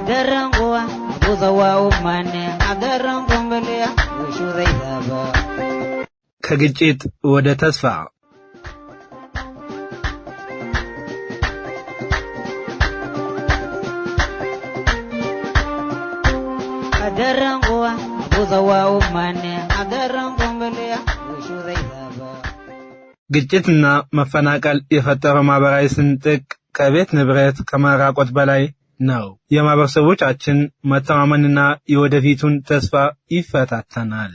أدرنقوا بوضوا ماني أدرنقوا بليا وشو ذي ذابا كجيت ودا تسفع أدرنقوا بوضوا ماني أدرنقوا بليا وشو ذي ذابا ግጭትና መፈናቀል የፈጠረው ማህበራዊ ስንጥቅ ከቤት ንብረት ከመራቆት በላይ ነው። የማህበረሰቦቻችን መተማመንና የወደፊቱን ተስፋ ይፈታተናል።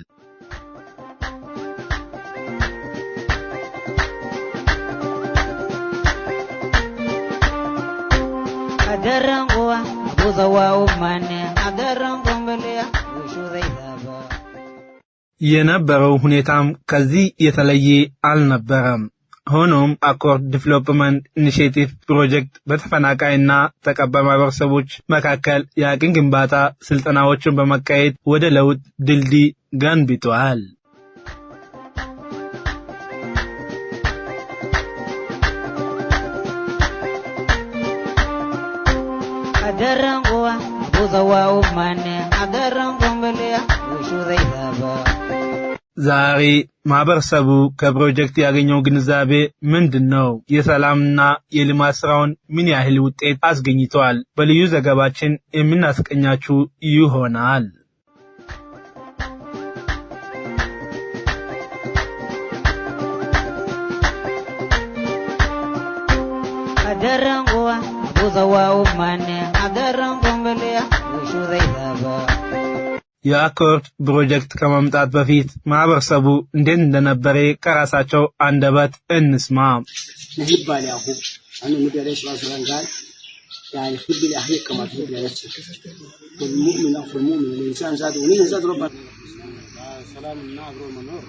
أدرنقوا بوضوا ماني أدرنقوا بليا وشو ذي ذابا የነበረው ሁኔታም ከዚህ የተለየ አልነበረም። ሆኖም አኮርድ ዲቨሎፕመንት ኢኒሺዬቲቭ ፕሮጀክት በተፈናቃይና ተቀባይ ማህበረሰቦች መካከል የአቅም ግንባታ ስልጠናዎችን በመካሄድ ወደ ለውጥ ድልድይ ገንብቷል። أدرنقوا بوضوا ماني أدرنقوا بليا وشو ذي ذابا ዛሬ ማህበረሰቡ ከፕሮጀክት ያገኘው ግንዛቤ ምንድነው? የሰላምና የልማት ስራውን ምን ያህል ውጤት አስገኝቷል? በልዩ ዘገባችን የምናስቀኛችሁ ይሆናል። أدرنقوا بوضوا ماني أدرنقوا بليا وشو ذي ذابا የአኮርድ ፕሮጀክት ከመምጣት በፊት ማህበረሰቡ እንዴት እንደነበረ ከራሳቸው አንደበት እንስማ። ይባል ያሁ አኑ ምድረስ ዋስራንጋል يعني خد لي احيك كما تقول يا المؤمن اخو المؤمن الانسان ذاته وني ربنا سلام النابرو منور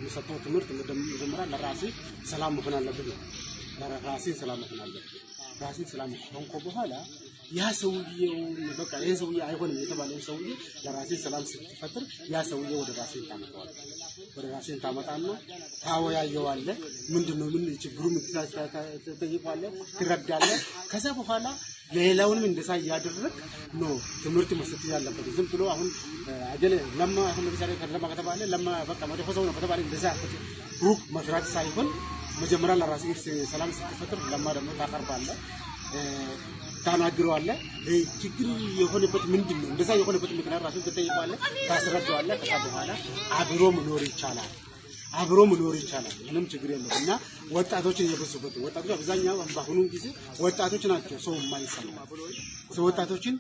مسطو تمرت مجمرا لراسي سلام مكن አለበት ለራሴ ሰላም መሆን አለበት ራሴ ሰላም ሆንኩ በኋላ ያ ሰውዬው በቃ ይሄ ሰውዬ አይሆንም የተባለው ሰውዬ ለራሴ ሰላም ስትፈጥር ያ ሰውዬ ወደ ራሴ ታመጣዋል ወደ ራሴ ታመጣና ታወያየዋለ ምንድነው ምን ችግሩ ምትጠይቀዋለ ትረዳለህ ከዛ በኋላ ሌላውንም እንደሳ ያደረክ ነው ትምህርት መስጠት ያለበት ዝም ብሎ አሁን አጀለ ለማ አሁን ለምሳሌ ከለማ ከተባለ ለማ በቃ መጥፎ ሰው ነው ከተባለ እንደዛ ሩቅ መስራት ሳይሆን መጀመሪያ ለራሴ ሰላም ስትፈጥር ለማ ደግሞ ታቀርባለህ ታናግረዋለህ ችግር የሆነበት ምንድነው እንደዛ የሆነበት ምክንያት ራስን ትጠይቃለህ ታስረዳዋለህ ከዛ በኋላ አብሮ መኖር ይቻላል ምንም ችግር የለውምና ወጣቶችን የበሱበት ወጣቶች አብዛኛው በአሁኑ ጊዜ ወጣቶች ናቸው ሰው የማይሰማ ሰው ወጣቶችን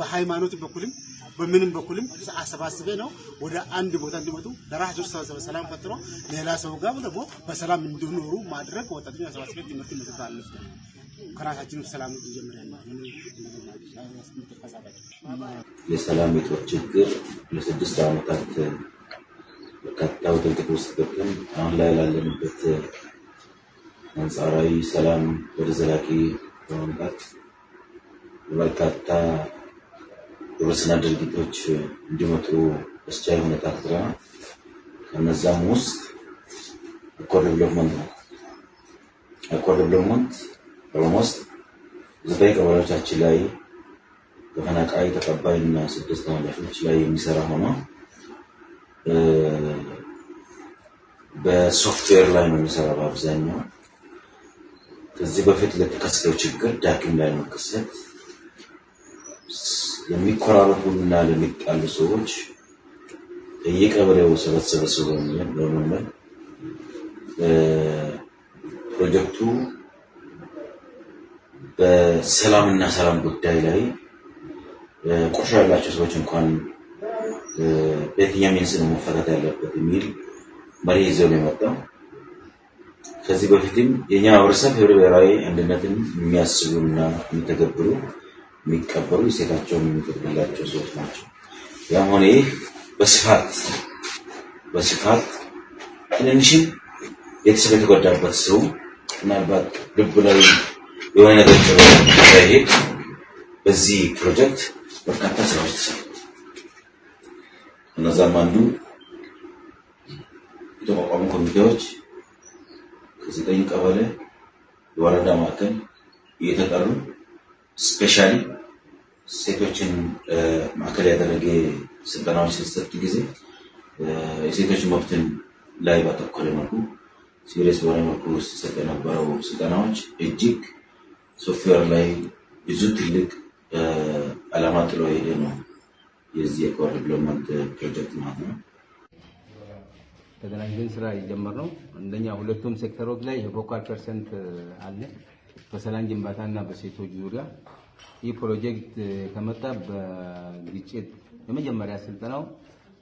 በሃይማኖት በኩልም በምንም በኩልም አሰባስበ ነው ወደ አንድ ቦታ እንዲመጡ ለራሳቸው ሰላም ፈጥሮ ሌላ ሰው ጋር ደግሞ በሰላም እንዲኖሩ ማድረግ ወጣቶችን አሰባስበ ትምህርት መስጠት አለበት ከራሳችን ሰላም እንጀምራለን የሰላም እጦት ችግር ለስድስት ዓመታት ከተው ጥንቅጥ ውስጥ ገብተን አሁን ላይ ላለንበት አንጻራዊ ሰላም ወደ ዘላቂ በማምጣት በርካታ የወሰና ድርጊቶች እንዲመጡ አስቻይ ሁኔታ ፈጥረናል። ከነዛም ውስጥ አኮርድ ዲቨሎፕመንት ኦልሞስት ዘጠኝ ቀበሌዎቻችን ላይ ተፈናቃይ ተቀባይና ስድስት ተመላሾች ላይ የሚሰራ ሆኖ በሶፍትዌር ላይ ነው የሚሰራው አብዛኛው። ከዚህ በፊት ለተከሰተው ችግር ዳግም ላይ መከሰት የሚቆራረጡና ለሚጣሉ ሰዎች የቀበሌው ሰበሰበ በመመል ፕሮጀክቱ በሰላምና ሰላም ጉዳይ ላይ ቆሻሻ ያላቸው ሰዎች እንኳን በየትኛው ሚንስ ነው መፈታት ያለበት የሚል መሪ ይዘው ነው የመጣው። ከዚህ በፊትም የኛ ማህበረሰብ ህብረ ብሔራዊ አንድነትን የሚያስቡና የሚተገብሩ የሚቀበሉ የሴታቸውን የሚፈቅድላቸው ሰዎች ናቸው። ያም ሆነ ይህ በስፋት ትንንሽም ቤተሰብ የተጎዳበት ሰው ምናልባት ልብ ላይ የሆነ ነገር እንዳይሄድ በዚህ ፕሮጀክት በርካታ ስራዎች ተሰሩ። እነዛም አንዱ የተቋቋሙ ኮሚቴዎች ከዘጠኝ ቀበሌ የወረዳ ማዕከል እየተጠሩ ስፔሻሊ ሴቶችን ማዕከል ያደረገ ስልጠናዎች ሲሰጥ ጊዜ የሴቶች መብትን ላይ ባተኮረ መልኩ ሲሪየስ በሆነ መልኩ ሲሰጥ የነበረው ስልጠናዎች እጅግ ሶፍትዌር ላይ ብዙ ትልቅ ዓላማ ጥሎ ሄደ ነው የዚህ የኮር ዲቨሎፕመንት ፕሮጀክት ማለት ነው። ተገናኝተን ስራ የጀመርነው አንደኛ ሁለቱም ሴክተሮች ላይ የፎካል ፐርሰንት አለ በሰላም ግንባታና በሴቶች ዙሪያ። ይህ ፕሮጀክት ከመጣ በግጭት የመጀመሪያ ስልጠናው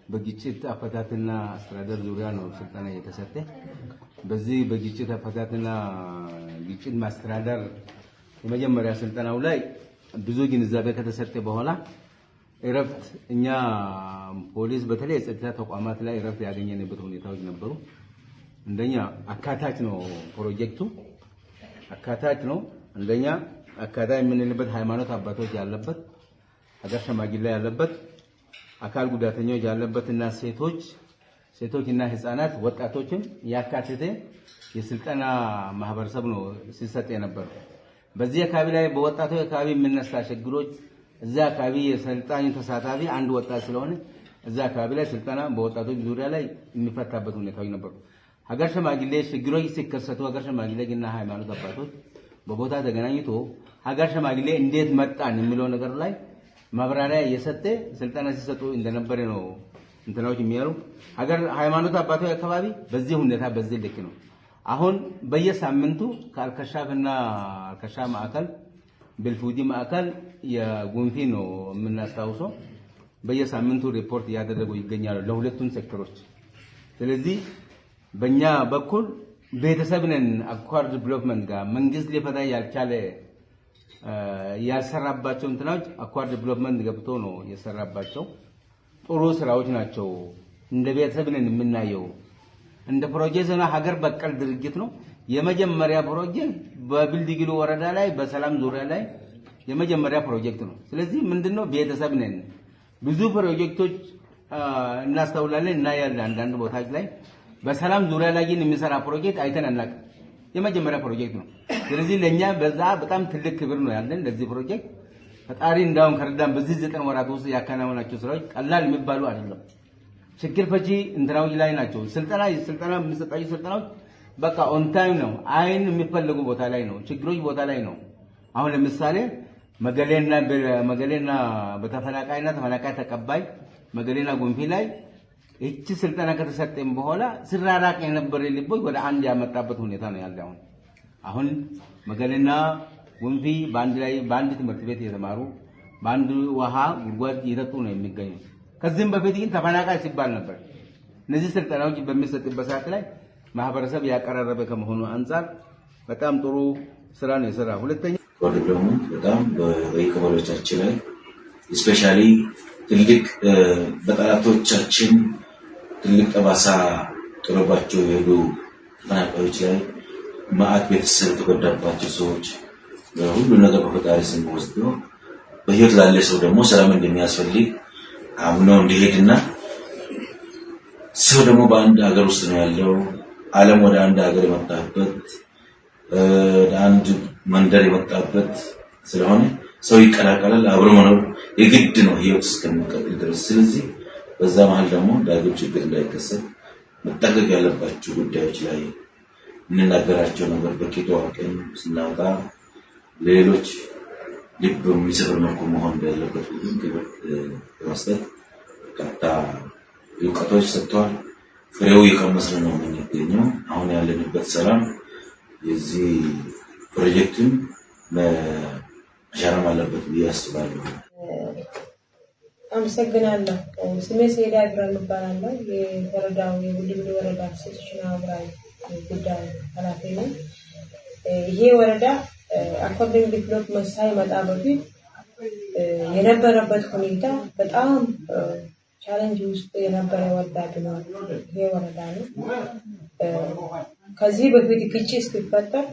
በግጭት አፈታትና አስተዳደር ዙሪያ ነው ስልጠና የተሰጠ። በዚህ በግጭት አፈታትና ግጭት ማስተዳደር የመጀመሪያ ስልጠናው ላይ ብዙ ግንዛቤ ከተሰጠ በኋላ እረፍት እኛ ፖሊስ በተለይ የጸጥታ ተቋማት ላይ እረፍት ያገኘንበት ሁኔታዎች ነበሩ። አንደኛ አካታች ነው ፕሮጀክቱ፣ አካታች ነው። አንደኛ አካታች የምንልበት ሃይማኖት አባቶች ያለበት፣ ሀገር ሽማግሌ ያለበት፣ አካል ጉዳተኞች ያለበትና ሴቶችና ህፃናት ወጣቶችን ያካተተ የስልጠና ማህበረሰብ ነው ሲሰጥ የነበረው። በዚህ አካባቢ ላይ በወጣቶች አካባቢ የሚነሳ ችግሮች እዛ አካባቢ የሰልጣኝ ተሳታፊ አንድ ወጣት ስለሆነ እዛ አካባቢ ላይ ስልጠና በወጣቶች ዙሪያ ላይ የሚፈታበት ሁኔታዎች ነበሩ። ሀገር ሽማግሌ ችግሮች ሲከሰቱ ሀገር ሽማግሌና ሃይማኖት አባቶች በቦታ ተገናኝቶ ሀገር ሽማግሌ እንዴት መጣን የሚለው ነገር ላይ ማብራሪያ እየሰጠ ስልጠና ሲሰጡ እንደነበረ ነው እንትናዎች የሚያሉ። ሀገር ሃይማኖት አባቶች አካባቢ በዚህ ሁኔታ በዚህ ልክ ነው። አሁን በየሳምንቱ ከአልከሻፍና አልከሻ ማዕከል በልፉዲ ማዕከል የጉንፊ ነው የምናስታውሰው በየሳምንቱ ሪፖርት ያደረጉ ይገኛሉ ለሁለቱም ሴክተሮች። ስለዚህ በእኛ በኩል ቤተሰብን አኳር ዲቨሎፕመንት ጋር መንግስት ሊፈታ ያልቻለ ያልሰራባቸው እንትናዎች አኳር ዲቨሎፕመንት ገብቶ ነው የሰራባቸው ጥሩ ስራዎች ናቸው። እንደ ቤተሰብን የምናየው እንደ ፕሮጀክት ነው ሀገር በቀል ድርጅት ነው። የመጀመሪያ ፕሮጀክት በብልድግሉ ወረዳ ላይ በሰላም ዙሪያ ላይ የመጀመሪያ ፕሮጀክት ነው። ስለዚህ ምንድነው ቤተሰብ ነን። ብዙ ፕሮጀክቶች እናስተውላለን እና ያለ አንዳንድ ቦታዎች ላይ በሰላም ዙሪያ ላይ የሚሰራ ፕሮጀክት አይተን አናውቅም። የመጀመሪያ ፕሮጀክት ነው። ስለዚህ ለኛ በዛ በጣም ትልቅ ክብር ነው ያለን ለዚህ ፕሮጀክት። ፈጣሪ እንዳውን ከረዳን በዚህ 9 ወራት ውስጥ ያከናወናቸው ስራዎች ቀላል የሚባሉ አይደለም። ችግር ፈቺ እንትናዎች ላይ ናቸው። ስልጠና የሚሰጣቸው ስልጠናዎች በቃ ኦን ታይም ነው። አይን የሚፈልጉ ቦታ ላይ ነው። ችግሮች ቦታ ላይ ነው። አሁን ለምሳሌ መገሌና በተፈናቃይና ተፈናቃይ ተቀባይ መገሌና ጉንፊ ላይ እቺ ስልጠና ከተሰጠን በኋላ ስራራቅ የነበረ ልቦች ወደ አንድ ያመጣበት ሁኔታ ነው ያለው። አሁን መገሌና ጉንፊ በአንድ ትምህርት ቤት የተማሩ በአንድ ውሃ ጉድጓድ እየጠጡ ነው የሚገኙ። ከዚህም በፊት ግን ተፈናቃይ ሲባል ነበር። እነዚህ ስልጠናዎች በሚሰጥበት ሰዓት ላይ ማህበረሰብ ያቀራረበ ከመሆኑ አንፃር በጣም ጥሩ ስራ ነው የሰራ። ሁለተኛ ደግሞ በጣም በየቀበሌዎቻችን ላይ ስፔሻሊ ትልቅ በጠላቶቻችን ትልቅ ጠባሳ ጥሎባቸው የሄዱ ተፈናቃዮች ላይ ማዕት ቤተሰብ የተጎዳባቸው ሰዎች ሁሉ ነገር በፈጣሪ ስም ወስዶ በህይወት ላለ ሰው ደግሞ ሰላም እንደሚያስፈልግ አምኖ እንዲሄድና ሰው ደግሞ በአንድ ሀገር ውስጥ ነው ያለው። ዓለም ወደ አንድ ሀገር የመጣበት አንድ መንደር የመጣበት ስለሆነ ሰው ይቀላቀላል። አብሮ መኖር የግድ ነው ህይወት እስከሚቀጥል ድረስ። ስለዚህ በዛ መሀል ደግሞ ዳግም ችግር እንዳይከሰት መጠንቀቅ ያለባቸው ጉዳዮች ላይ እንናገራቸው ነገር በቂቶ አቅም ስናወጣ ሌሎች ልብ የሚሰብር መልኩ መሆን እንዳለበት ሁሉም ክብር በመስጠት በርካታ እውቀቶች ሰጥተዋል። ፍሬው የቀመስን ነው የምንገኘው። አሁን ያለንበት ሰላም የዚህ ፕሮጀክቱን መሻራም አለበት ብዬ አስባለሁ። አመሰግናለሁ። ስሜ ሴዳ ይብራል እባላለሁ። የወረዳው የቡልቡል ወረዳ ሴቶችና ማህበራዊ ጉዳይ ኃላፊ ነኝ። ይሄ ወረዳ አኮርዲንግ ዲቨሎፕመንት ሳይመጣ በፊት የነበረበት ሁኔታ በጣም ቻሌንጅ ውስጥ የነበረ ወረዳ ነው። ይሄ ወረዳ ነው። ከዚህ በፊት ግጭት ሲፈጠር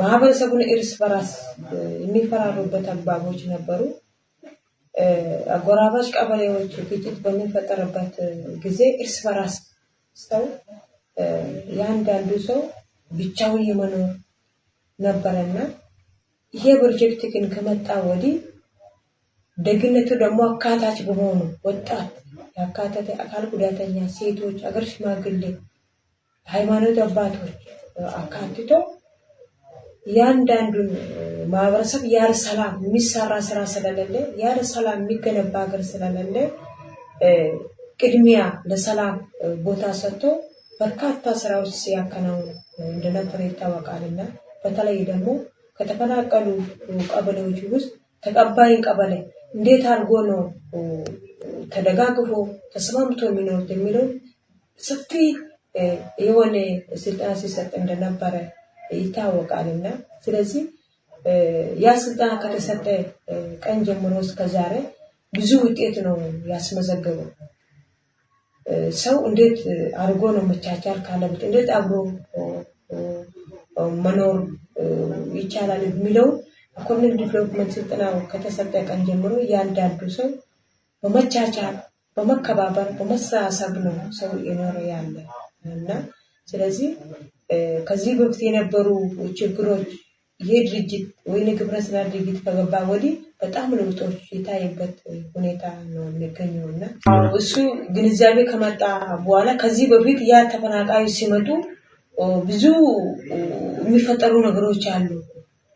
ማህበረሰቡን እርስ በራስ የሚፈራሩበት አግባቦች ነበሩ። አጎራባች ቀበሌዎች ግጭት በሚፈጠርበት ጊዜ እርስ በራስ ሰው ያንዳንዱ ሰው ብቻውን የመኖር ነበርና ይሄ ፕሮጀክት ግን ከመጣ ወዲህ ደግነቱ ደግሞ አካታች በመሆኑ ወጣት ያካተተ አካል ጉዳተኛ ሴቶች አገር ሽማግሌ ሃይማኖት አባቶች አካትቶ ያንዳንዱን ማህበረሰብ ያለ ሰላም የሚሰራ ስራ ስለሌለ ያለ ሰላም የሚገነባ ሀገር ስለሌለ ቅድሚያ ለሰላም ቦታ ሰጥቶ በርካታ ስራዎች ሲያከናውኑ እንደነበር ይታወቃልና በተለይ ደግሞ ከተፈናቀሉ ቀበሌዎች ውስጥ ተቀባይ ቀበሌ እንዴት አድርጎ ነው ተደጋግፎ ተስማምቶ የሚኖር የሚለው ሰፊ የሆነ ስልጠና ሲሰጥ እንደነበረ ይታወቃልና ስለዚህ ያ ስልጠና ከተሰጠ ቀን ጀምሮ እስከ ዛሬ ብዙ ውጤት ነው ያስመዘገበው። ሰው እንዴት አድርጎ ነው መቻቻል ካለበት እንዴት አብሮ መኖር ይቻላል የሚለው ኮሚኒቲ ዲቨሎፕመንት ስልጠናው ከተሰጠ ቀን ጀምሮ ያንዳንዱ ሰው በመቻቻል በመከባበር በመሳሳብ ነው ሰው የኖረ ያለ እና ስለዚህ ከዚህ በፊት የነበሩ ችግሮች የድርጅት ወይ ግብረ ስራ ድርጅት ከገባ ወዲህ በጣም ለውጦች የታየበት ሁኔታ ነው የሚገኘውና እሱ ግንዛቤ ከመጣ በኋላ ከዚህ በፊት ያ ተፈናቃይ ሲመጡ ብዙ የሚፈጠሩ ነገሮች አሉ።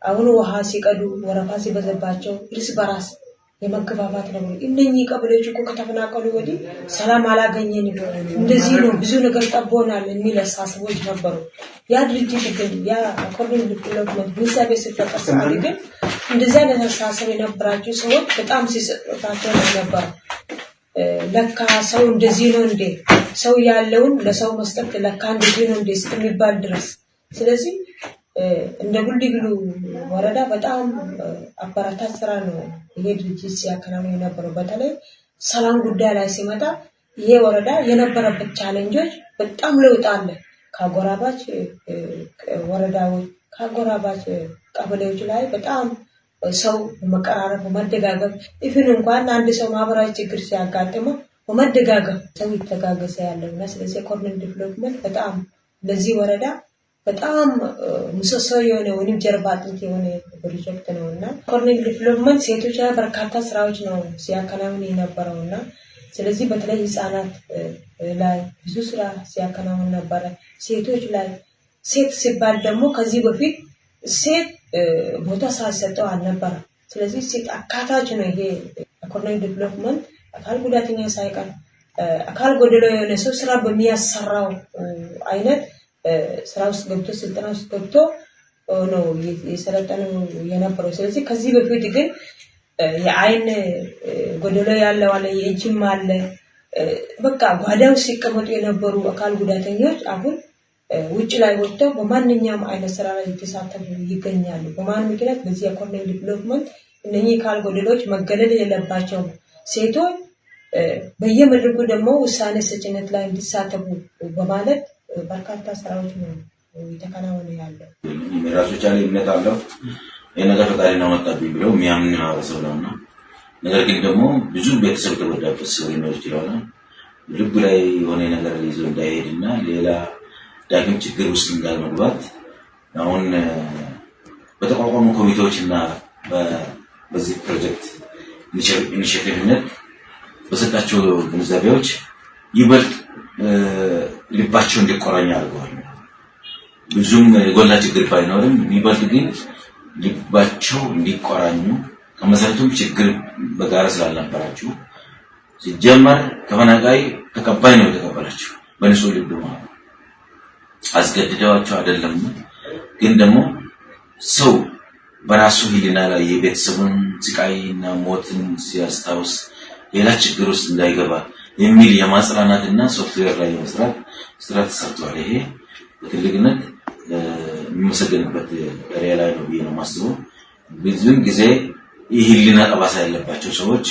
አሁን ውሃ ሲቀዱ ወረፋ ሲበዛባቸው እርስ በራስ የመገባባት ነው። እነኚህ ቀበሌዎች እኮ ከተፈናቀሉ ወዲህ ሰላም አላገኘንም እንደዚህ ነው ብዙ ነገር ጠቦናል የሚል አስተሳሰቦች ነበሩ። ያ ድርጅት ግን ያ ኮሚኒቲ ዲቨሎፕመንት ግንዛቤ ሲፈጠር ግን እንደዚህ አይነት አስተሳሰብ የነበራቸው ሰዎች በጣም ሲሰጣቸው ነበር። ለካ ሰው እንደዚህ ነው እንዴ ሰው ያለውን ለሰው መስጠት ለካ እንደዚህ ነው እንዴ እስከሚባል ድረስ ስለዚህ እንደ ቡልዲግሉ ወረዳ በጣም አባራታች ስራ ነው ይሄ ድርጅት ሲያከናውን የነበረው። በተለይ ሰላም ጉዳይ ላይ ሲመጣ ይሄ ወረዳ የነበረበት ቻሌንጆች በጣም ለውጥ አለ። ከአጎራባች ወረዳዎች ከአጎራባች ቀበሌዎች ላይ በጣም ሰው መቀራረብ መደጋገብ ኢቭን እንኳን አንድ ሰው ማህበራዊ ችግር ሲያጋጥመው በመደጋገብ ሰው ይተጋገሰ ያለውና ስለዚህ ኮሚኒቲ ዲቨሎፕመንት በጣም ለዚህ ወረዳ በጣም ምሰሶ የሆነ ወይንም ጀርባ አጥንት የሆነ ፕሮጀክት ነውና ኮሚኒቲ ዲቨሎፕመንት ሴቶች ላይ በርካታ ስራዎች ነው ሲያከናውን የነበረውና ስለዚህ በተለይ ህፃናት ላይ ብዙ ስራ ሲያከናውን ነበር። ሴቶች ላይ ሴት ሲባል ደግሞ ከዚህ በፊት ሴት ቦታ ሳይሰጠው አልነበረ። ስለዚህ ሴት አካታች ነው ይሄ ኮሚኒቲ ዲቨሎፕመንት አካል ጉዳተኛ ሳይቀር አካል ጎደሎ የሆነ ሰው ስራ በሚያሰራው አይነት ስራ ውስጥ ገብቶ ስልጠና ውስጥ ገብቶ ነው የሰለጠነው የነበረው። ስለዚህ ከዚህ በፊት ግን የአይን ጎደሎ ያለው አለ የእጅም አለ በቃ ጓዳው ሲቀመጡ የነበሩ አካል ጉዳተኞች አሁን ውጭ ላይ ወጥተው በማንኛውም አይነት ስራ ላይ የተሳተፉ ይገኛሉ። በማን ምክንያት በዚህ ኮሚኒቲ ዲቨሎፕመንት እነኚህ አካል ጎደሎች መገለል የሌለባቸው ሴቶች በየመድረኩ ደግሞ ውሳኔ ሰጭነት ላይ እንዲሳተፉ በማለት በርካታ ስራዎች ነው የተከናወነ ያለው። ራሶች ላይ እምነት አለው የነገር ፈጣሪ ነው መጣብኝ ብለው የሚያምን ማህበረሰብ ነውና ነገር ግን ደግሞ ብዙ ቤተሰብ ተጎዳበት ሰው ሊኖር ይችላል። ልብ ላይ የሆነ ነገር ይዞ እንዳይሄድና ሌላ ዳግም ችግር ውስጥ እንዳይመግባት አሁን በተቋቋሙ ኮሚቴዎችና በዚህ ፕሮጀክት ኢኒሼቲቭነት በሰጣቸው ግንዛቤዎች ይበልጥ ልባቸው እንዲቆራኝ አድርገዋል። ብዙም የጎላ ችግር ባይኖርም ይበልጥ ግን ልባቸው እንዲቆራኙ ከመሰረቱም ችግር በጋራ ስላልነበራችሁ ሲጀመር ተፈናቃይ ተቀባይ ነው የተቀበላችሁ በንጹህ ልብ ማለት አስገድደዋቸው አይደለም። ግን ደግሞ ሰው በራሱ ህሊና ላይ የቤተሰቡን ስቃይና ሞትን ሲያስታውስ ሌላ ችግር ውስጥ እንዳይገባ የሚል የማጽናናትና ሶፍትዌር ላይ የመስራት ስራ ተሰርቷል። ይሄ በትልቅነት የሚመሰገንበት ኤሪያ ላይ ነው ብዬ ነው የማስበው። ብዙውን ጊዜ የህሊና ጠባሳ ያለባቸው ሰዎች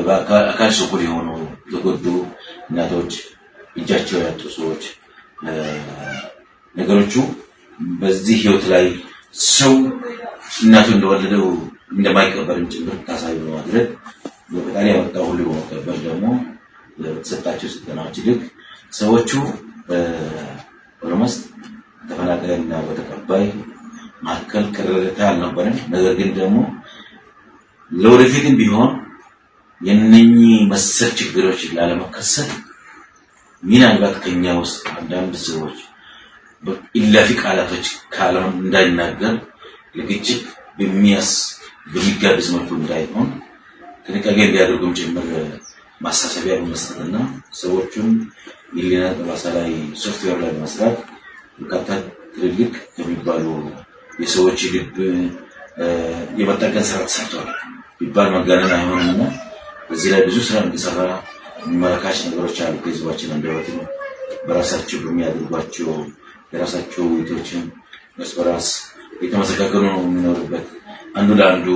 በአካል ስኩል የሆኑ የተጎዱ እናቶች እጃቸው ያጡ ሰዎች ነገሮቹ በዚህ ህይወት ላይ ሰው እናቱ እንደወለደው እንደማይቀበልም ጭምር ታሳቢ በማድረግ በፈጣሪ ያመጣው ሁሉ በመቀበል ደግሞ ተሰጣቸው ስልጠናዎች ልክ ሰዎቹ ኦልሞስት ተፈናቃይና በተቀባይ ማከል ቅርርታ አልነበረም። ነገር ግን ደግሞ ለወደፊትም ቢሆን የነኚህ መሰል ችግሮች ላለመከሰት ምናልባት ከኛ ውስጥ አንዳንድ ሰዎች ኢላፊ ቃላቶች ካለም እንዳይናገር ለግጭት በሚጋብዝ መልኩ እንዳይሆን ጥንቃቄ እንዲያደርጉም ጭምር ማሳሰቢያ በመስጠትና ሰዎቹን ኢሊና ጠባሳ ላይ ሶፍትዌር ላይ መስራት በርካታ ትልልቅ የሚባሉ የሰዎች ልብ የመጠገን ስራ ተሰርቷል ቢባል መጋነን አይሆንምና በዚህ ላይ ብዙ ስራ እንዲሰራ መለካች ነገሮች አሉ። ህዝባችን እንደወጥ በራሳቸው በሚያደርጓቸው የራሳቸው ውይይቶችን መስበራስ የተመሰጋገኑ ነው የሚኖርበት አንዱ ለአንዱ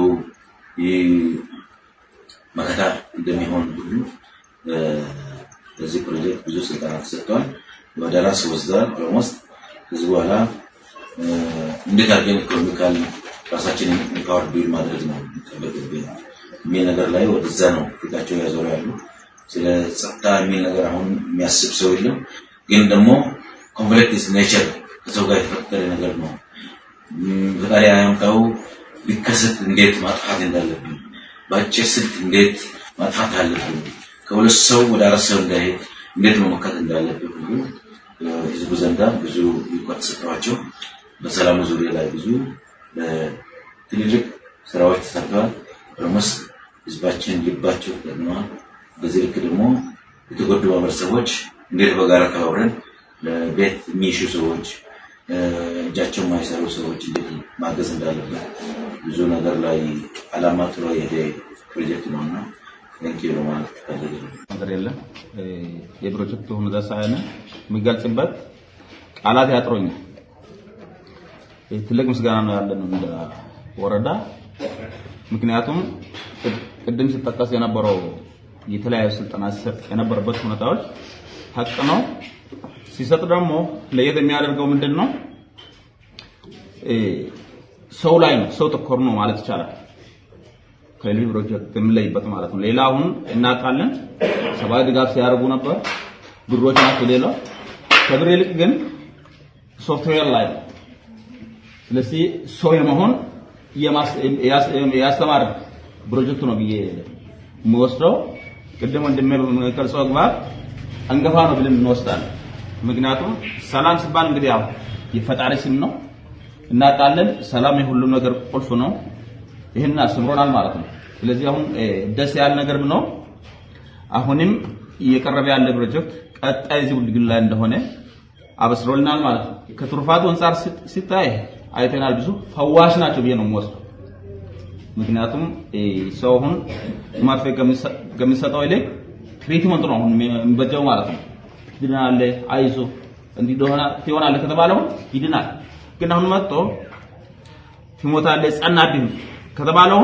መከታ እንደሚሆን ሁሉ በዚህ ፕሮጀክት ብዙ ስልጠና ተሰጥቷል። ወደ ራስ ወስዷል። ኦልሞስት ከዚህ በኋላ እንዴት አድርገን ኢኮኖሚካል ራሳችንን ኢምፓወር ቢል ማድረግ ነው የሚጠበቅብን የሚል ነገር ላይ ወደዛ ነው ፊታቸው ያዞሩ ያሉ። ስለ ጸጥታ የሚል ነገር አሁን የሚያስብ ሰው የለም። ግን ደግሞ ኮምፕሌክስ ኔቸር ከሰው ጋር የተፈጠረ ነገር ነው። ፈጣሪ ያመጣው ቢከሰት እንዴት ማጥፋት እንዳለብን በአጭር ስልት እንዴት ማጥፋት አለብን ከሁለት ሰው ወደ አራት ሰው እንዳይሄድ እንዴት መመከት እንዳለብን ሁሉ ህዝቡ ዘንዳ ብዙ ይቆጥ ሰጥቷቸው በሰላም ዙሪያ ላይ ብዙ ትልልቅ ስራዎች ተሰርተዋል። ኦልሞስት ህዝባችን ልባቸው ተገናኝቷል። በዚህ ልክ ደግሞ የተጎዱ ማህበረሰቦች እንዴት በጋራ ተባብረን ለቤት የሚሹ ሰዎች እጃቸው ማይሰሩ ሰዎች እንዴት ማገዝ እንዳለበት ብዙ ነገር ላይ አላማ ጥሎ የሄደ ፕሮጀክት ነውና እንኪ ለማለት ነገር የለም። የፕሮጀክቱ ሁኔታ ሳይሆን የሚገልጽበት ቃላት ያጥሮኛል። ትልቅ ምስጋና ነው ያለን እንደ ወረዳ። ምክንያቱም ቅድም ሲጠቀስ የነበረው የተለያዩ ስልጠና ሲሰጥ የነበረበት ሁኔታዎች ሀቅ ነው። ሲሰጥ ደግሞ ለየት የሚያደርገው ምንድነው? ሰው ላይ ነው፣ ሰው ተኮር ነው ማለት ይቻላል። ከሌሎች ፕሮጀክት የሚለይበት ማለት ነው። ሌላውን እናውቃለን፣ ሰብአዊ ድጋፍ ሲያደርጉ ነበር፣ ብሮች ናቸው ሌላው። ከብር ይልቅ ግን ሶፍትዌር ላይ ነው። ስለዚህ ሰው የመሆን ያስተማር ፕሮጀክት ነው ብዬ የምወስደው። ቅድም እንደሚገልጸው ግባር አንገፋ ነው ብለን እንወስዳለን። ምክንያቱም ሰላም ሲባል እንግዲህ ያው የፈጣሪ ስም ነው እናውቃለን። ሰላም የሁሉም ነገር ቁልፍ ነው። ይሄን አስምሮናል ማለት ነው። ስለዚህ አሁን ደስ ያለ ነገር ነው። አሁንም እየቀረበ ያለ ፕሮጀክት ቀጣይ እዚህ ሁሉ ላይ እንደሆነ አበስሮልናል ማለት ነው። ከትሩፋቱ አንፃር ሲታይ አይተናል። ብዙ ፈዋሽ ናቸው ብዬ ነው የምወስደው። ምክንያቱም ሰውን ማርፌ ከሚሰጠው ይልቅ ትሪትመንት ነው አሁን የሚበጀው ማለት ነው። ይድናል፣ አይዞ እንዲህ ትሆናለ ከተባለው ይድናል። ግን አሁን መጥቶ ትሞታለህ ጸናብህ ከተባለው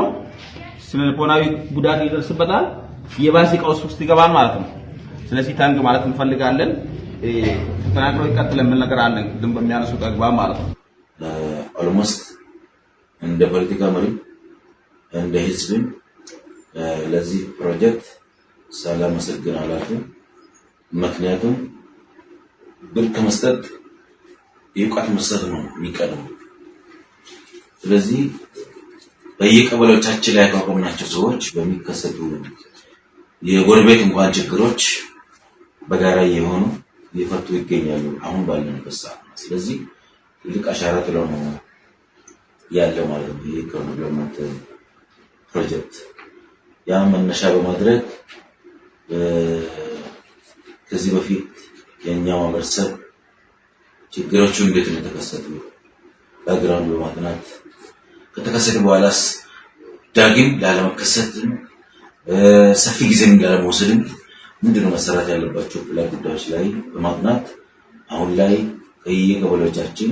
ስነልቦናዊ ጉዳት ይደርስበታል፣ የባሰ ቀውስ ውስጥ ይገባል ማለት ነው። ስለዚህ ታንክ ማለት እንፈልጋለን። ተናግሮ ይቀጥል ምን ነገር አለ ግን በሚያነሱት አግባብ ማለት ነው። ኦልሞስት እንደ ፖለቲካ መሪ እንደ ህዝብ ለዚህ ፕሮጀክት ሰላም መስገን አላችሁ። ምክንያቱም ብር ከመስጠት የቋት መስጠት ነው የሚቀርበው። ስለዚህ በየቀበሌዎቻችን ላይ ያቋቋምናቸው ሰዎች በሚከሰቱ የጎረቤት እንኳን ችግሮች በጋራ የሆኑ ሊፈቱ ይገኛሉ አሁን ባለንበት ሰዓት። ስለዚህ ትልቅ አሻራ ጥለው ነው ያለው ማለት ነው ይሄ ዴቨሎፕመንት ፕሮጀክት። ያ መነሻ በማድረግ ከዚህ በፊት የኛው ማህበረሰብ ችግሮቹ እንዴት ነው ተከሰቱ ባግራውንድ በማጥናት ከተከሰተ በኋላስ ዳግም ላለመከሰት ሰፊ ጊዜም ላለመውሰድ ምንድነው መሰራት ያለባቸው ፕላን ጉዳዮች ላይ በማጥናት አሁን ላይ ከየቀበሌዎቻችን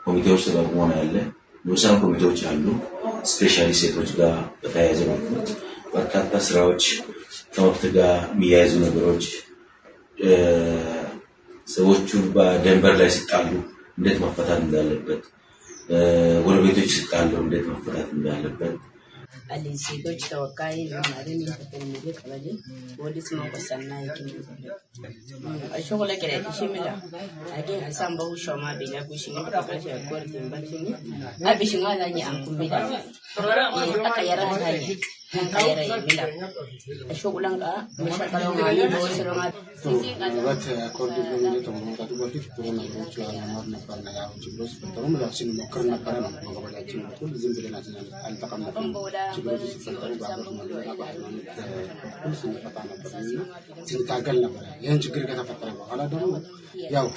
ኮሚቴዎች ተቋቁመው ያለ ንዑሳን ኮሚቴዎች አሉ። ስፔሻሊ ሴቶች ጋር በተያያዘ መልኩ በርካታ ስራዎች ከወቅት ጋር የሚያያዙ ነገሮች ሰዎቹ በደንበር ላይ ሲጣሉ እንዴት መፈታት እንዳለበት፣ ጎረቤቶች ሲጣሉ እንዴት መፈታት እንዳለበት Ali ሴቶች ተወካይ ማሪን ተከሚለ ቀበሌ ወዲስ ማቆሰና ይኪም አሾላ ከረ ይሽሚላ አገን አሳምባው ሾማ ቢላ ኩሽኒ ተፈሽ ቆርቲን ባሽኒ አቢሽማ ላኝ አንኩም ቢላ አካያራ ታኝ خير يملا شغلان مشاكل مالي بوسرما ምናልባት አኮርድ ብሎ ከመውጣቱ በፊት ጥሩ ነገሮች ያለማር ነበር ነው ያው ችግሮች ፈጠሩ ምላችን ሞክር ነበር ነው በቀበሌያችን በኩል ዝም ብለን አልተቀመጥንም ችግሮች ሲፈጠሩ በአሁኑ ስንፈታ ነበር ስንታገል ነበር ይህን ችግር ከተፈጠረ በኋላ ደግሞ ያው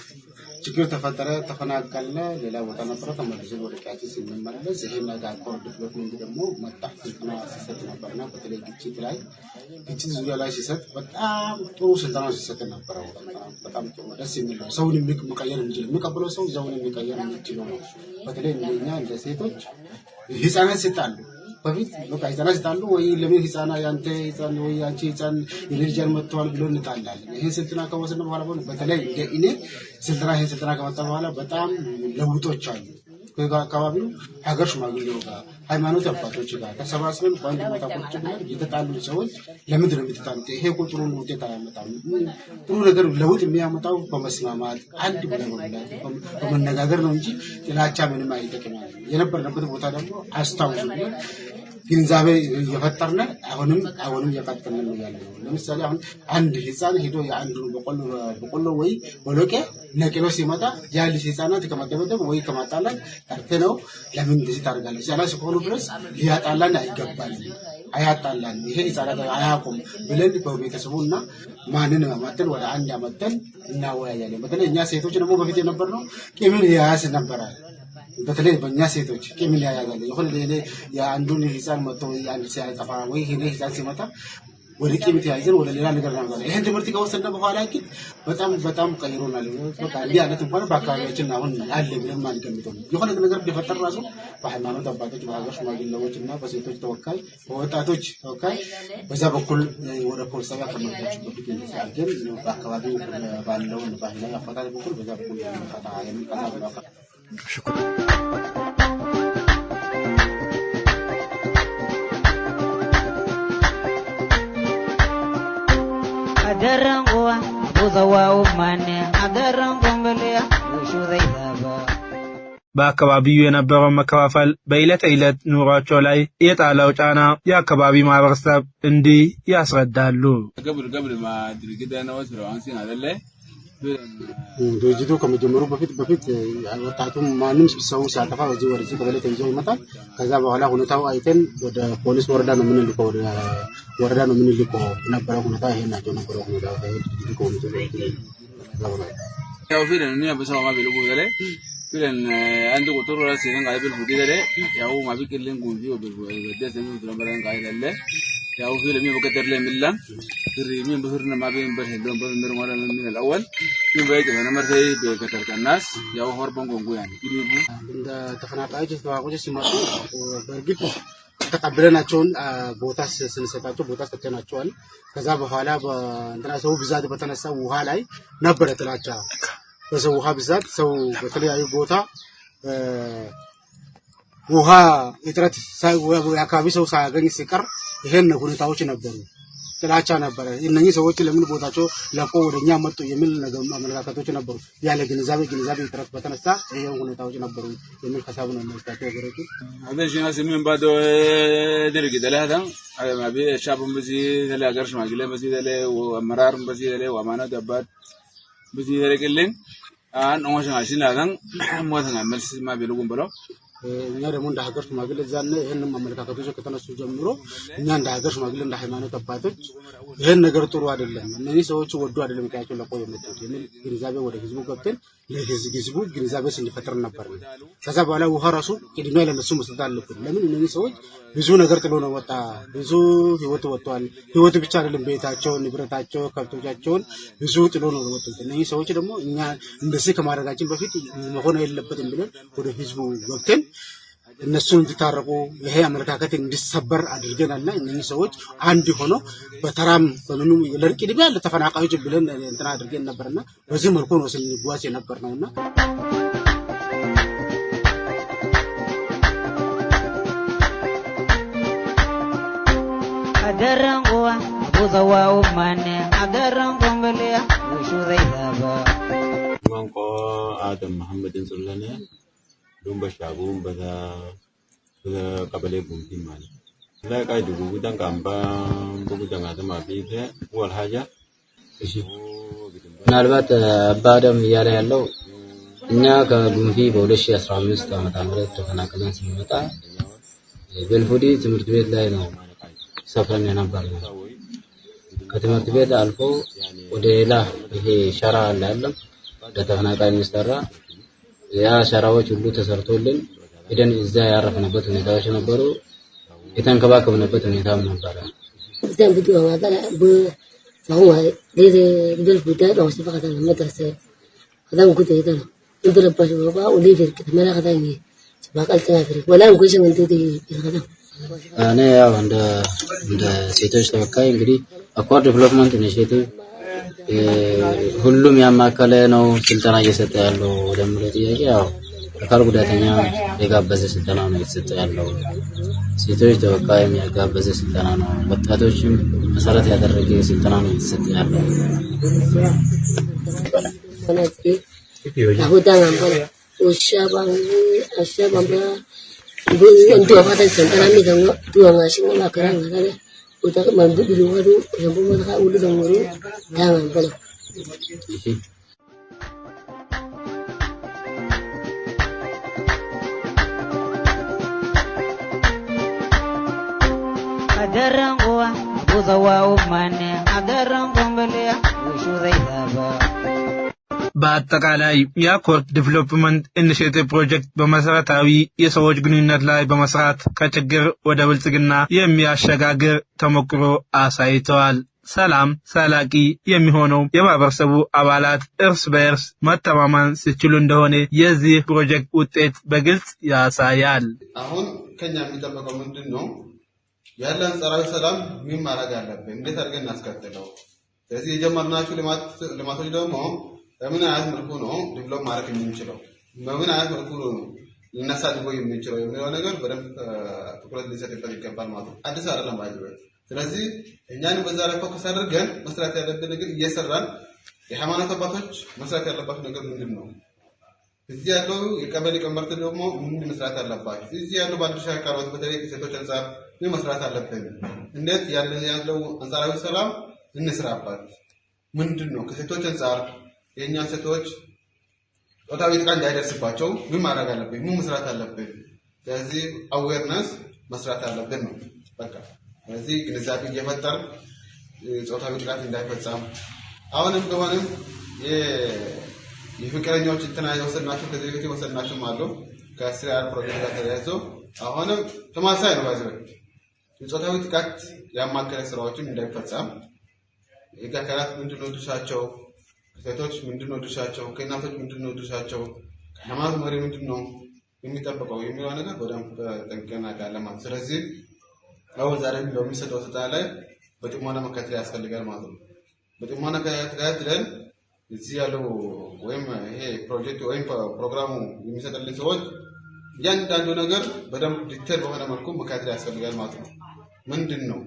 ችግር ተፈጠረ ተፈናቀለ ሌላ ቦታ ነበር ተመልሶ ወደ ቃጭ ሲመለስ ይሄን ነገር አኮርድ ዴቨሎፕመንት ደግሞ መጣ ስልጠና ሲሰጥ ነበርና በተለይ ግጭት ዙሪያ ላይ ሲሰጥ በጣም ጥሩ ስልጠና ሲሰጥ ነበር በጣም ጥሩ ደስ የሚል ነው ሰውን የሚቀየር የሚችል የሚቀበለው ሰው ሰውን የሚቀየር የሚችል ነው በተለይ እንደኛ እንደ ሴቶች ህፃናት ሲጣሉ በፊት በቃ ህፃናት ሲጣሉ ወይ ለምን ህፃና ያንተ ህፃን ወይ አንቺ ህፃን የልጅን መጥቷል ብሎ እንጣላለን ይሄ ስልጠና ከወሰነ በኋላ በተለይ እኔ ስልጠና ከመጣ በኋላ በጣም ለውጦች አሉ ከአካባቢው ሀገር ሽማግሌው ጋር ሃይማኖት አባቶች ጋር ተሰባስበን በአንድ ቦታ ቁጭ ብለን የተጣሉ ሰዎች ለምንድን ነው የምትጣሉት ይሄ ቁጥሩ ውጤት አያመጣም ጥሩ ነገር ለውጥ የሚያመጣው በመስማማት አንድ በመነጋገር ነው እንጂ ጥላቻ ምንም አይጠቅም የነበርንበት ቦታ ደግሞ አስታውሱ ብለን ግንዛቤ የፈጠርነ አሁንም የቀጠልን ነው ያለው ለምሳሌ አሁን አንድ ህፃን ሄዶ የአንዱን በቆሎ ወይ በሎቄ ነቅሎ ሲመጣ ያለ ህፃናት ከመደበደብ ወይ ከማጣላት ተርተነው ለምን እንደዚህ ታደርጋለች ያላ ሲሆኑ ድረስ ሊያጣላን አይገባልም አያጣላን ይሄ ህፃናት አያቆም ብለን በቤተሰቡና ማንን ማመጣን ወደ አንድ አመጣን እናወያያለን በተለይ እኛ ሴቶች ደግሞ በፊት የነበርነው ቂምን ያያስ ነበር በተለይ በእኛ ሴቶች ቂምን ያያዛል የሆነ ሌላ የአንዱን ህፃን መጥቶ አንድ ሲያጠፋ ወይ ይሄ ህፃን ሲመጣ ወደ ቂም ተያይዘን ወደ ሌላ ነገር ነው ማለት ይሄን ትምህርት ከወሰድን በኋላ ግን በጣም ቀይሮናል በቃ እንዲህ አይነት እንኳን በአካባቢያችን አሁን አለ ብለን ማንገምተው የሆነ ነገር ቢፈጠር ራሱ በሃይማኖት አባቶች በሀገር ሽማግሌዎች እና በሴቶች ተወካይ በወጣቶች ተወካይ በዛ በኩል ወደ ፖሊስ ጣቢያ ከመሄዳችን በፊት እንደዚህ በአካባቢው ባለው ባህላዊ አፈታት በኩል በዛ በኩል ፈታ የሚቀርበው Adarangwa buzawa umane adarangombelia ushudayaba በአካባቢው የነበረው መከፋፈል በዕለት ዕለት ኑሯቸው ላይ የጣለው ጫና የአካባቢ ማህበረሰብ እንዲህ ያስረዳሉ ገብር ማድርግዳ ነው ስራዋንሲን አይደለ ድርጅቱ ከመጀመሩ በፊት ወጣቱም ማንም ሰው ሲያጠፋ ወደዚህ ቀበሌ ተይዞ ይመጣል ከዛ በኋላ ሁኔታው አይተን ወደ ፖሊስ ወረዳ ነው የምንልከው ነበር ሁኔታ ይሄ ናቸው ነበር ሁኔታ ድርጅቱ ያው ፊለን ነው በሰው ማብሉ ወደለ ፊለን አንድ ቁጥር ራስ ይሄን ጋይብል ሁዲደለ ያው ማብቅልን ጉንጂ ወደደ ሰሚ ስለበረን ጋይደለ ያው ፊለም በቀደር ላይ ምላ كريمين بفرنا ما بين بره لون بمر مرة من الأول يوم بيجي أنا مرة بكتر الناس ياو هربان قنقو يعني يجيبوا عند تخناق أيش تواجه سماتو برجيت تقبلنا شون بوتاس سنساتو بوتاس تكنا شون كذا بحالا عندنا سو بزاد بتنا سو وحالاي نبرة تلاجا بس وها بزاد سو بتلي أي بوتا وها يترت يا كابي سو ساعة سكر ይሄን ሁኔታዎች ነበሩ ጥላቻ ነበር እነኚህ ሰዎች ለምን ቦታቸው ለቆ ወደኛ መጡ የሚል ነገር አመለካከቶች ነበሩ ያለ ግንዛቤ ጥረት በተነሳ ይሄን ሁኔታዎች ነበሩ የሚል ሐሳብ ነው የሚያስታውቀው ገረቱ አበሽና ስምን ባዶ ድርግ ደላታ ማቢ ሻቡን በዚህ ተላገርሽ ማግለ በዚህ ደለ አመራርም በዚህ ደለ ወማና ደባት በዚህ ደረቅልን አን ኦሽናሽን አዳን ሞተና መልስ ማቢሉን ብለው እኛ ደግሞ እንደ ሀገር ሽማግሌ ዛነ ይሄንን ማመለካከቶች ከተነሱ ጀምሮ እኛ እንደ ሀገር ሽማግሌ እንደ ሃይማኖት አባቶች ይሄን ነገር ጥሩ አይደለም እነዚህ ሰዎች ወዱ አይደለም ካያቸው ለቆ የመጡት የሚል ግንዛቤ ወደ ህዝቡ ገብተን ለህዝቡ ግንዛቤ ስንፈጥር ነበር ከዛ በኋላ ውሃ ራሱ ቅድሚያ ለነሱ መስጠት አለብን ለምን እነዚህ ሰዎች ብዙ ነገር ጥሎ ነው ወጣ ብዙ ህይወት ወጥቷል ህይወት ብቻ አይደለም ቤታቸው ንብረታቸው ከብቶቻቸውን ብዙ ጥሎ ነው ወጥቷል እነዚህ ሰዎች ደግሞ እኛ እንደዚህ ከማድረጋችን በፊት መሆን የለበትም ብለን ወደ ህዝቡ ገብተን እነሱን እንዲታረቁ ይሄ አመለካከት እንዲሰበር አድርገናልና እነዚህ ሰዎች አንድ ሆኖ በተራም በምኑ ለርቅ ድቢያ ለተፈናቃዮች ብለን እንትና አድርገን ነበርና በዚህ መልኩ ነው ስንጓዝ የነበርነውና adarangwa buzawa umane adarangombelia ushudayaba manko Adam Muhammadin Sulane Dumba Shagum bada kabale bumti mali لا قاعد بوجودن كامبا بوجودن هذا ما فيه أول حاجة ምናልባት አባደም እያለ ያለው እኛ ከጉንፊ በ2015 ዓመተ ምህረት ተፈናቅለን ስንመጣ በልፎዲ ትምህርት ቤት ላይ ነው ሰፍረን የነበረው። ከትምህርት ቤት አልፎ ወደ ሌላ ይሄ ሸራ አለ ለተፈናቃይ የሚሰራ ያ ሸራዎች ሁሉ ተሰርቶልን ሄደን እዛ ያረፍንበት ሁኔታዎች ነበሩ። የተንከባከብንበት ሁኔታም ነበረ። እዛም ቢዱ ማዳላ فهو ليه بالبداية لو سبقت المدرسة هذا وجود هذا ندرب بشباب وليه في كده ما ناخذني سباق التنافري ولا نقول شيء من تدي هذا أنا يا عند سيتوش توقعي እንግዲህ አኳር ዴቨሎፕመንት ኢኒሺየቲቭ ሁሉም ያማከለ ነው ስልጠና እየሰጠ ያለው ወደምለ ጥያቄ ያው አካል ጉዳተኛ የጋበዘ ስልጠና ነው እየሰጠ ያለው። ሴቶች ተወካይ የሚያጋበዘ ስልጠና ነው። ወጣቶችም መሰረት ያደረገ ስልጠና ነው እየሰጠ ያለው። አሁን ወሻባን አሻባን እንዶ አፋታ ስልጠና የሚደሞ ዱዋማሽ ወላ ከራን ታለ ወጣ ማንዱ ቢሉዋዱ ያምቦ ማታ ወዱ ደሞሩ ታማን በለ adarangwa buzawa umane adarangombelia ushuzaiba በአጠቃላይ የአኮርድ ዴቨሎፕመንት ኢኒሺየቲቭ ፕሮጀክት በመሰረታዊ የሰዎች ግንኙነት ላይ በመስራት ከችግር ወደ ብልጽግና የሚያሸጋግር ተሞክሮ አሳይተዋል። ሰላም ሰላቂ የሚሆነው የማህበረሰቡ አባላት እርስ በእርስ መተማመን ሲችሉ እንደሆነ የዚህ ፕሮጀክት ውጤት በግልጽ ያሳያል። አሁን ከኛ የሚጠበቀው ምንድነው? ያለን አንጻራዊ ሰላም ምን ማድረግ አለብን? እንዴት አድርገን እናስቀጥለው? ስለዚህ የጀመርናቸው ልማቶች ደግሞ በምን አይነት መልኩ ነው ዴቨሎፕ ማድረግ የምንችለው? በምን አይነት መልኩ ነው ልናሳድገው የምንችለው የሚለው ነገር በደንብ ትኩረት ሊሰጥበት ይገባል ማለት ነው። አዲስ አይደለም ባይዘው። ስለዚህ እኛንም በዛ ላይ ፎከስ አድርገን መስራት ያለብን ነገር እየሰራን የሃይማኖት አባቶች መስራት ያለባቸው ነገር ምንድነው? እዚህ ያለው የቀበሌ ቀመርት ደግሞ ምን መስራት አለባቸው? እዚህ ያለው ባለድርሻ አካላት በተለይ ሴቶች አንፃር ምን መስራት አለብን? እንዴት ያለው አንጻራዊ ሰላም እንስራባት? ምንድነው ከሴቶች አንፃር የኛ ሴቶች ጾታዊ ጥቃት እንዳይደርስባቸው ምን ማድረግ አለብን? ምን መስራት አለብን? ስለዚህ አዌርነስ መስራት አለብን ነው በቃ። ስለዚህ ግንዛቤ እየፈጠር ጾታዊ ጥቃት እንዳይፈጸም አሁንም ከሆነም የፍቅረኛዎች እንትና የወሰናቸው ከዚህ በፊት የወሰናቸው አሉ ከአስሪያር ፕሮጀክት ጋር ተያይዞ አሁንም ተማሳይ ነው ባይዘው የጾታዊ ጥቃት ያማከለ ስራዎችን እንዳይፈጸም የጋካላት ምንድነው ድርሻቸው? ሴቶች ምንድነው ድርሻቸው? ከእናቶች ምንድነው ድርሻቸው? ከሃይማኖት መሪ ምንድነው የሚጠበቀው የሚለው ነገር በደንብ ጠንቅቀን አውቃለን ማለት። ስለዚህ አሁን ዛሬ በሚሰጠው ስልጠና ላይ በጥሞና መከታተል ያስፈልጋል ማለት ነው። በጥሞና ተከታትለን እዚህ ያለው ወይም ይሄ ፕሮጀክት ወይም ፕሮግራሙ የሚሰጥልን ሰዎች እያንዳንዱ ነገር በደንብ ዲቴል በሆነ መልኩ መከታተል ያስፈልጋል ማለት ነው። ምንድነው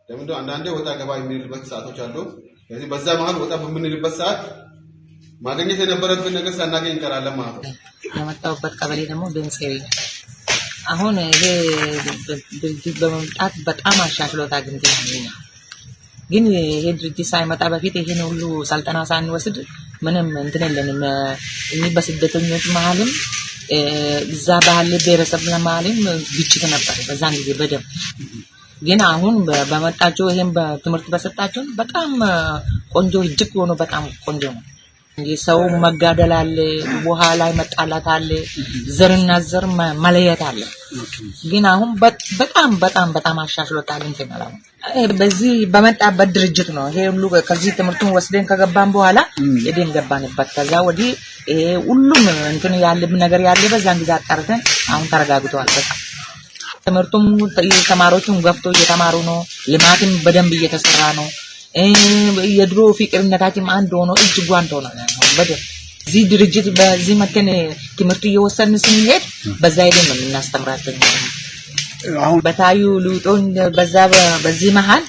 ለምን አንዳንዴ ወጣ ገባ የሚልበት ሰዓቶች አሉ። ስለዚህ በዛ መሀል ወጣ በምንልበት ሰዓት ማግኘት የነበረብን ነገር ሳናገኝ እንቀራለን ማለት ነው። የመጣሁበት ቀበሌ ደግሞ ድንጽሪ አሁን ይሄ ድርጅት በመምጣት በጣም አሻሽሎታ ግን ይሄ ድርጅት ሳይመጣ በፊት ይሄን ሁሉ ስልጠና ሳንወስድ ምንም እንትን የለንም። እኔ በስደተኞች መሀልም እዛ ባለ ብሔረሰብ መሀልም ግጭት ነበር በዛን ጊዜ በደንብ። ግን አሁን በመጣቸው ይሄን በትምህርት በሰጣቸው በጣም ቆንጆ እጅግ ሆኖ በጣም ቆንጆ ነው። የሰው መጋደል አለ፣ ውሃ ላይ መጣላት አለ፣ ዘርና ዘር መለየት አለ። ግን አሁን በጣም አሻሽሎታል እንትን ማለት ነው። በዚህ በመጣበት ድርጅት ነው ይሄ ሁሉ ከዚህ ትምህርቱን ወስደን ከገባን በኋላ ሄደን ገባንበት። ከዛ ወዲህ ይሄ ሁሉም እንትን ያለብን ነገር ያለ በዛን ጊዜ አጣርተን አሁን ተረጋግቷል። በቃ ትምህርቱም ተማሪዎቹም ገፍቶ እየተማሩ ነው። ልማትም በደንብ እየተሰራ ነው። የድሮ ፍቅርነታችን አንድ ሆኖ እጅ ጓንት ሆነ በደንብ እዚህ ድርጅት በዚህ መከነ ትምህርቱ እየወሰድን ስንሄድ በዛ ሄደን ነው የምናስተምራቸው። በታዩ ልውጦን በዚህ መሃል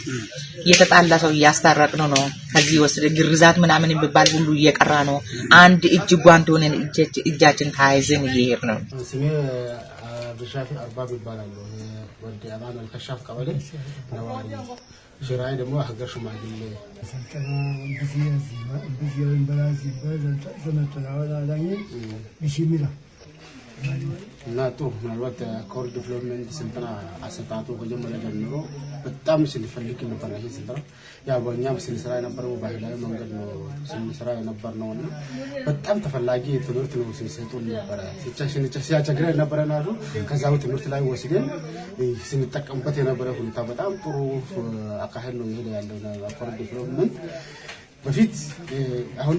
የተጣላ ሰው እያስታረቅን ነው። ከዚህ ወስደ ግርዛት ምናምን የሚባል ሁሉ እየቀራ ነው። አንድ እጅ ጓንት ሆነን እጃችን ተያይዘን እየሄድን ነው። ስሜ ብሻፊ አርባብ ይባላል። ወደ አማን አልከሻፍ ቀበሌ ነዋሪ ሽራይ ደግሞ ሀገር ሽማግሌ ሰልጠና ቢዚያን በራዚ በዘመተና ወላላኝ ቢሽሚላ እና 또 ምናልባት ኮር ዲቨሎፕመንት ስልጠና አሰጣጡ ከጀመረ ጀምሮ በጣም ስንፈልግ ነበር። ይሄ ስልጠና ያው በእኛም ስንሰራ የነበረው ባህላዊ መንገድ ነው ስንሰራ የነበርነው እና በጣም ተፈላጊ ትምህርት ነው ስንሰጡን ነበር። ሲያቸግረን ነበር ነው ከዛው ትምህርት ላይ ወስደን ስንጠቀምበት የነበረ ሁኔታ በጣም ጥሩ አካሄድ ነው ይሄ ያለው ኮር ዲቨሎፕመንት። በፊት አሁን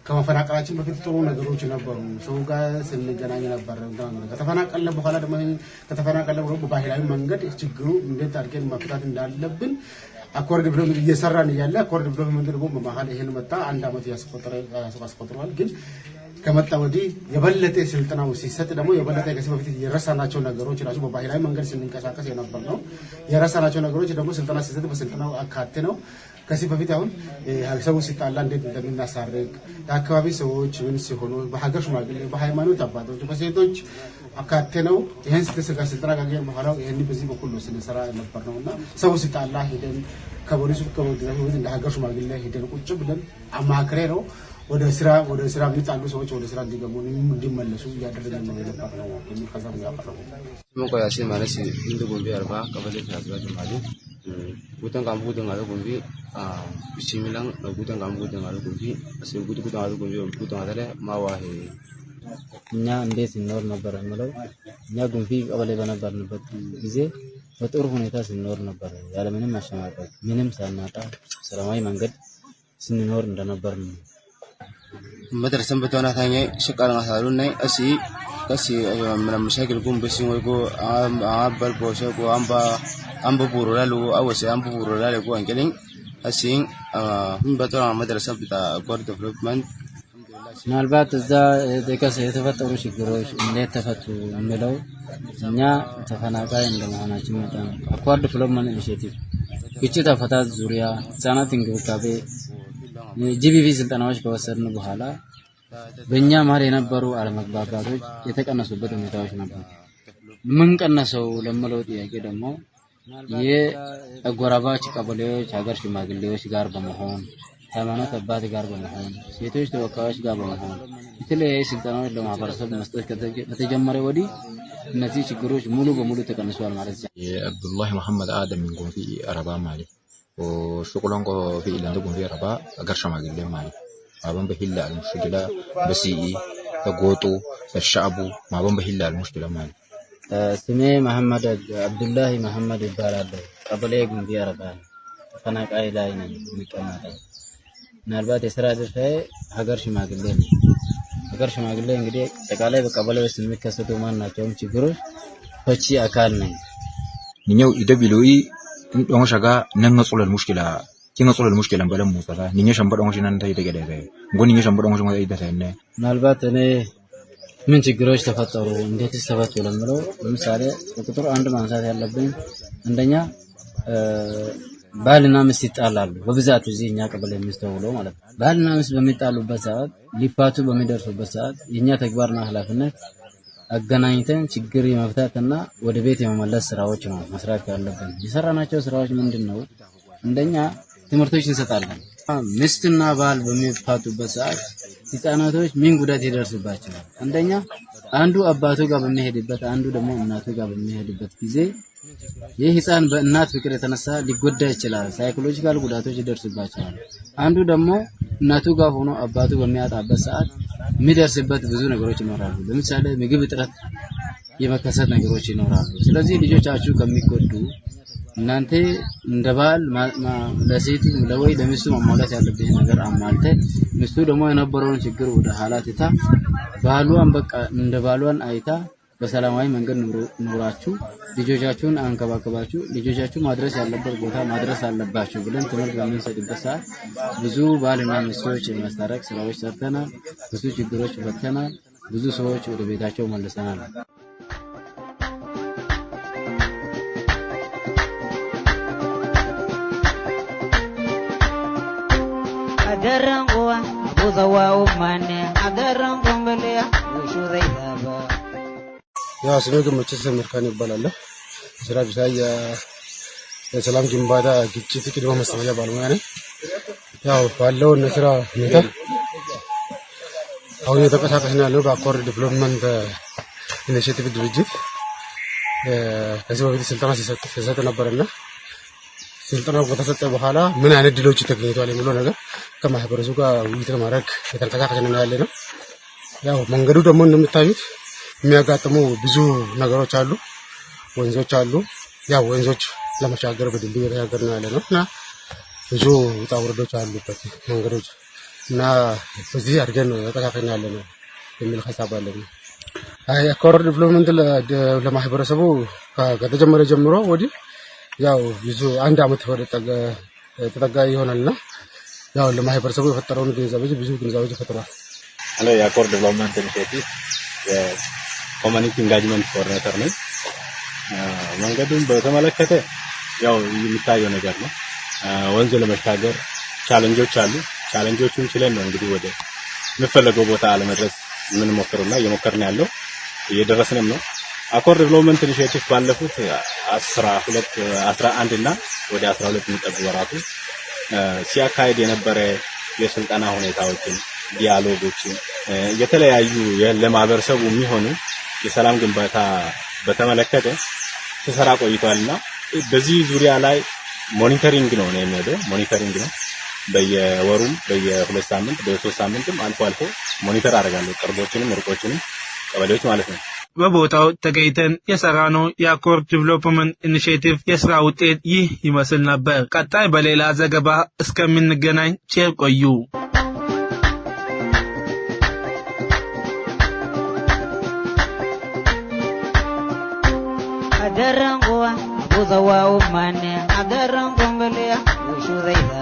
ከመፈናቀላችን በፊት ጥሩ ነገሮች ነበሩ። ሰው ጋር ስንገናኝ ነበር። ከተፈናቀለ በኋላ ደግሞ ከተፈናቀለ በኋላ በባህላዊ መንገድ ችግሩ እንዴት አድርገን መፍታት እንዳለብን አኮርድ ብለን እየሰራን ያለ አኮርድ ብለን ምን ደግሞ በመሃል ይሄን መጣ አንድ አመት ያስቆጥረዋል። ግን ከመጣ ወዲህ የበለጠ ስልጠናው ሲሰጥ ደግሞ የበለጠ ከዚህ በፊት የረሳናቸው ነገሮች ራሱ በባህላዊ መንገድ ስንንቀሳቀስ የነበር ነው። የረሳናቸው ነገሮች ደግሞ ስልጠና ሲሰጥ በስልጠናው አካቴ ነው። ከዚህ በፊት አሁን ሰው ሲጣላ እንዴት እንደምናሳርግ የአካባቢ ሰዎች ምን ሲሆኑ በሀገር ሽማግሌ በሃይማኖት አባቶች በሴቶች አካቴ ነው። ይሄን ስልጠና ካገኘን በኋላ ይሄን በዚህ በኩል ነው ስንሰራ ነበር ነውና ሰው ሲጣላ ሄደን ከፖሊሱ እንደ ሀገር ሽማግሌ ሄደን ቁጭ ብለን አማክሬ ነው ወደ ስራ የሚጣሉ ሰዎች ወደ ስራ እንዲገቡ እንዲመለሱ እያደረገን ነው የነበረው የሚል ከዛ ነው ያቀረበው። መቆያሴ ማለት እንደ ጎንቤ አርባ ቀበሌ ታዝባጅ ማለት ጉተን ካምቡ ደንጋለ ጎንቤ ሲሚላን ጉተን ካምቡ ደንጋለ ጎንቤ አሰብ ጉተን ካምቡ ጎንቤ ጉተን አለ ማዋሄ እኛ እንዴት እንኖር ነበር ማለት እኛ ጎንቤ ቀበሌ በነበርንበት ጊዜ በጥሩ ሁኔታ ስንኖር ነበር። ያለ ምንም ማሸማቀቅ ምንም ሳናጣ ሰላማዊ መንገድ ስንኖር እንደነበር ነው። መድረሰን በተና ታኛ ሽቃል ማሳሉ ናይ እሲ ምንም መሻክል ጉም በሲን ወይጎ አባል ቦሸጎ አምባ ቡሩላሉ አወሰ አምባ ቡሩላሉ ጎ አንገለኝ እሲን በተና መድረሰን በታ ኮር ዴቨሎፕመንት ምናልባት እዛ የተፈጠሩ ችግሮች እንዴት ተፈቱ የሚለው እኛ ተፈናቃይ እንደመሆናችን መጠን ኮር ዴቨሎፕመንት ኢኒሼቲቭ ግጭት አፈታት ዙሪያ ህጻናት እንክብካቤ ጂቢቪ ስልጠናዎች ከወሰድን በኋላ በእኛ መሀል የነበሩ አለመግባባቶች የተቀነሱበት ሁኔታዎች ነበሩ። ምን ቀነሰው ለምለው ጥያቄ ደግሞ የአጎራባች ቀበሌዎች ሀገር ሽማግሌዎች ጋር በመሆን ሃይማኖት አባት ጋር በመሆን ሴቶች ተወካዮች ጋር በመሆን የተለያዩ ስልጠናዎች ለማህበረሰብ መስጠት ከተጀመረ ወዲህ እነዚህ ችግሮች ሙሉ በሙሉ ተቀንሷል ማለት ነው። የአብዱላህ መሐመድ አደም ጎንፊ አረባ ማለት وشغلهم في اللي عندهم في ربا أقرش ما قل لهم مالي ما بهم بهلا المشكلة بسيء تقوتو الشعب ما بهم بهلا المشكلة مالي سمي محمد عبد الله محمد البارد قبل يقوم في ربا فانا قايل هنا مكمل نالبات إسرائيل في أقرش ما قل لهم أقرش ما قل لهم قدي تقالي بقبل بس المكسر تومان ناتهم تجروش فشي أكلنا نيو يدبلوي دونغ شغا ننصل المشكله كي نصل المشكله بلم موسى نيني شمبا دونغ شنان تاي تگده غوني نيني شمبا دونغ شنو اي دتايነ ምናልባት እኔ ምን ችግሮች ተፈጠሩ እንዴት ተፈቱ ለምለው ለምሳሌ ቁጥር አንድ ማንሳት ያለብኝ አንደኛ ባልና ሚስት ይጣላሉ በብዛት እዚህ እኛ ቀበሌ የሚስተውለው ማለት ነው። ባልና ሚስት በሚጣሉበት ሰዓት ሊፋቱ በሚደርሱበት ሰዓት የኛ ተግባርና ኃላፊነት አገናኝተን ችግር የመፍታትና ወደ ቤት የመመለስ ስራዎች ነው መስራት ያለብን። የሰራናቸው ስራዎች ምንድነው? አንደኛ ትምህርቶች እንሰጣለን። ሚስትና ባል በሚፋቱበት ሰዓት ህፃናቶች ምን ጉዳት ይደርስባቸዋል? አንደኛ አንዱ አባቱ ጋር በሚሄድበት አንዱ ደግሞ እናቱ ጋር በሚሄድበት ጊዜ ይህ ህፃን በእናት ፍቅር የተነሳ ሊጎዳ ይችላል። ሳይኮሎጂካል ጉዳቶች ይደርስባቸዋል። አንዱ ደግሞ እናቱ ጋር ሆኖ አባቱ በሚያጣበት ሰዓት የሚደርስበት ብዙ ነገሮች ይኖራሉ። ለምሳሌ ምግብ እጥረት የመከሰት ነገሮች ይኖራሉ። ስለዚህ ልጆቻችሁ ከሚጎዱ እናንተ እንደባል ለሴቱ ለወይ ለሚስቱ ማሟላት ያለበት ነገር አሟልተ ሚስቱ ደግሞ የነበረውን ችግር ወደ ሐላትታ ባሏን በቃ እንደ ባሏን አይታ በሰላማዊ መንገድ ኑራችሁ ልጆቻችሁን አንከባከባችሁ ልጆቻችሁ ማድረስ ያለበት ቦታ ማድረስ አለባችሁ ብለን ትምህርት በምንሰጥበት ሰዓት ብዙ ባልና ሚስቶች የማስታረቅ ስራዎች ሰርተናል። ብዙ ችግሮች ፈተናል። ብዙ ሰዎች ወደ ቤታቸው መልሰናል። Adarangwa buzawa umane adarangombelia ushudaiba ያው ስሜ ገመችስ መርካን ይባላል። ስራ ቢሳያ የሰላም ግንባታ ግጭት ቅድመ ማስተካከያ ባለሙያ ነኝ። ያው ባለው የስራ ሁኔታ አሁን የተንቀሳቀስን ያለው በአኮርድ ዲቨሎፕመንት ኢኒሼቲቭ ድርጅት ከዚህ በፊት ስልጠና ሲሰጥ ነበርና ስልጠናው ከተሰጠ በኋላ ምን አይነት ድሎች ተገኝተዋል የሚለው ነገር ከማህበረሰቡ ጋር ውይይት ለማድረግ የተንቀሳቀስን ያለነው። ያው መንገዱ ደግሞ እንደምታዩት የሚያጋጥሙ ብዙ ነገሮች አሉ። ወንዞች አሉ። ያው ወንዞች ለመሻገር በድልድይ እየተሻገርን ያለነው እና ብዙ ውጣ ውረዶች አሉበት መንገዶች እና በዚህ አድርገን ተንቀሳቅሰን ያለነው የሚል ሀሳብ አለኝ። የአኮርድ ዲቨሎፕመንት ለማህበረሰቡ ከተጀመረ ጀምሮ ወዲህ ያው ብዙ አንድ አመት ወደ ተጠጋ ይሆናልና ያው ለማህበረሰቡ የፈጠረውን ግንዛቤ ብዙ ግንዛቤ ፈጥሯል። አለ የአኮርድ ዲቨሎፕመንት ኢኒሼቲቭ የኮሚኒቲ ኢንጋጅመንት ኮኦርዲኔተር ነኝ። መንገዱን በተመለከተ ያው የሚታየው ነገር ነው። ወንዝ ለመሻገር ቻሌንጆች አሉ። ቻሌንጆቹን ችለን ነው እንግዲህ ወደ የሚፈለገው ቦታ ለመድረስ ምን ሞክሩና እየሞከርን ያለው እየደረስንም ነው። አኮርድ ዲቨሎፕመንት ኢኒሼቲቭ ባለፉት 11 እና ወደ 12 የሚጠጉ ወራቱ ሲያካሄድ የነበረ የስልጠና ሁኔታዎችን፣ ዲያሎጎችን፣ የተለያዩ ለማህበረሰቡ የሚሆኑ የሰላም ግንባታ በተመለከተ ሲሰራ ቆይቷልና በዚህ ዙሪያ ላይ ሞኒተሪንግ ነው የሚሄደው። ሞኒተሪንግ ነው በየወሩም በየ2 ሳምንት በ3 ሳምንትም አልፎ አልፎ ሞኒተር አደርጋለሁ። ቅርቦችንም ርቆችንም ቀበሌዎች ማለት ነው። በቦታው ተገኝተን የሰራነው የአኮርድ ዲቨሎፕመንት ኢኒሼቲቭ የስራ ውጤት ይህ ይመስል ነበር። ቀጣይ በሌላ ዘገባ እስከምንገናኝ ቸር ቆዩ። adarangwa buzawa umane adarangombelia ushudaiba